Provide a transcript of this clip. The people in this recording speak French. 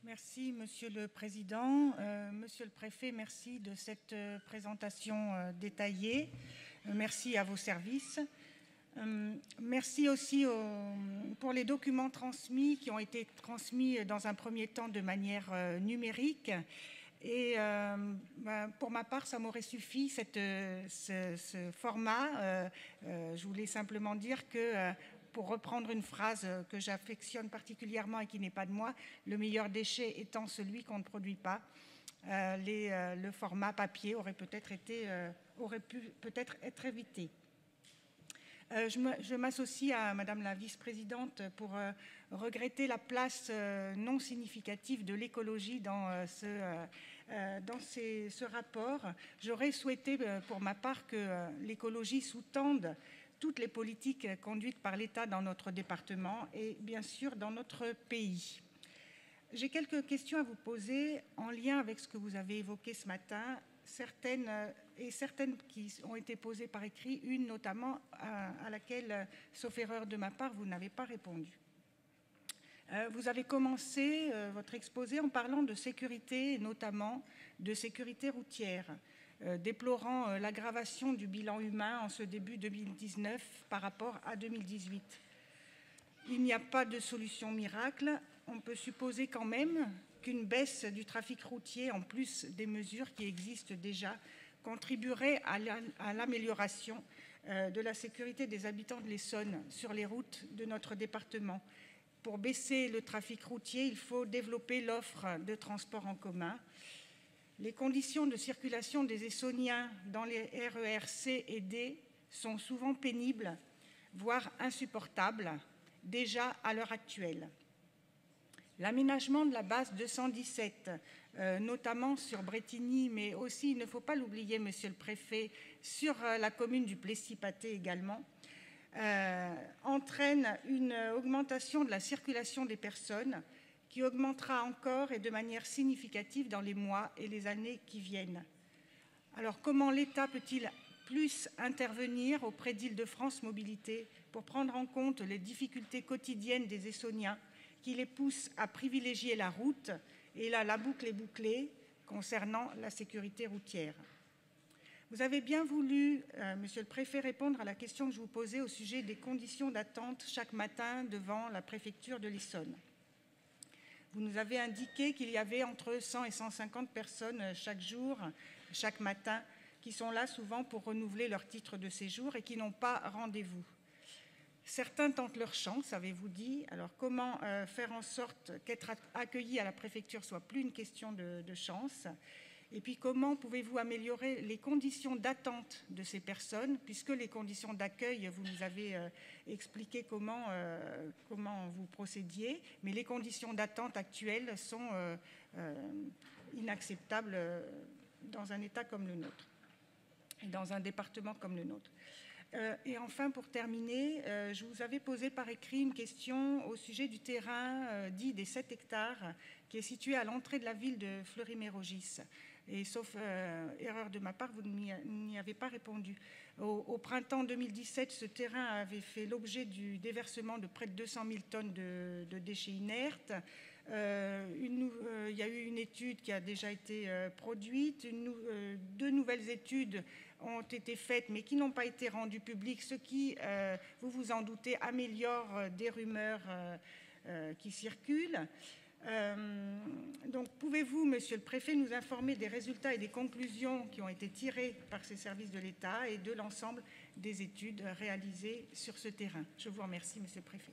Merci, Monsieur le Président. Monsieur le Préfet, merci de cette présentation détaillée. Merci à vos services. Merci aussi pour les documents transmis qui ont été transmis dans un premier temps de manière numérique. Et pour ma part, ça m'aurait suffi ce format. Je voulais simplement dire que, pour reprendre une phrase que j'affectionne particulièrement et qui n'est pas de moi, le meilleur déchet étant celui qu'on ne produit pas. Le format papier aurait pu peut-être être évité. Je m'associe à Madame la vice-présidente pour regretter la place non significative de l'écologie dans ce rapport. J'aurais souhaité pour ma part que l'écologie sous-tende toutes les politiques conduites par l'État dans notre département et bien sûr dans notre pays. J'ai quelques questions à vous poser en lien avec ce que vous avez évoqué ce matin, certaines qui ont été posées par écrit, une notamment à laquelle, sauf erreur de ma part, vous n'avez pas répondu. Vous avez commencé votre exposé en parlant de sécurité, et notamment de sécurité routière, déplorant l'aggravation du bilan humain en ce début 2019 par rapport à 2018. Il n'y a pas de solution miracle. On peut supposer quand même qu'une baisse du trafic routier, en plus des mesures qui existent déjà, contribuerait à l'amélioration de la sécurité des habitants de l'Essonne sur les routes de notre département. Pour baisser le trafic routier, il faut développer l'offre de transport en commun. Les conditions de circulation des Essonniens dans les RER C et D sont souvent pénibles, voire insupportables, déjà à l'heure actuelle. L'aménagement de la base 217, notamment sur Brétigny, mais aussi, il ne faut pas l'oublier, Monsieur le Préfet, sur la commune du Plessis-Patay également, entraîne une augmentation de la circulation des personnes qui augmentera encore et de manière significative dans les mois et les années qui viennent. Alors, comment l'État peut-il plus intervenir auprès d'Île-de-France Mobilité pour prendre en compte les difficultés quotidiennes des Essonniens qui les poussent à privilégier la route? Et là, la boucle est bouclée concernant la sécurité routière. Vous avez bien voulu, Monsieur le Préfet, répondre à la question que je vous posais au sujet des conditions d'attente chaque matin devant la préfecture de l'Essonne. Vous nous avez indiqué qu'il y avait entre 100 et 150 personnes chaque jour, chaque matin, qui sont là souvent pour renouveler leur titre de séjour et qui n'ont pas rendez-vous. Certains tentent leur chance, avez-vous dit. Alors comment faire en sorte qu'être accueilli à la préfecture soit plus une question de chance? Et puis comment pouvez-vous améliorer les conditions d'attente de ces personnes, puisque les conditions d'accueil, vous nous avez expliqué comment vous procédiez, mais les conditions d'attente actuelles sont inacceptables dans un État comme le nôtre et dans un département comme le nôtre. Et enfin, pour terminer, je vous avais posé par écrit une question au sujet du terrain dit des 7 hectares qui est situé à l'entrée de la ville de Fleury-Mérogis. Et sauf erreur de ma part, vous n'y avez pas répondu. Au printemps 2017, ce terrain avait fait l'objet du déversement de près de 200 000 tonnes de déchets inertes. Il y a eu une étude qui a déjà été produite. 2 nouvelles études ont été faites, mais qui n'ont pas été rendues publiques, ce qui, vous vous en doutez, améliore des rumeurs qui circulent. Donc, pouvez-vous, Monsieur le Préfet, nous informer des résultats et des conclusions qui ont été tirées par ces services de l'État et de l'ensemble des études réalisées sur ce terrain? Je vous remercie, Monsieur le Préfet.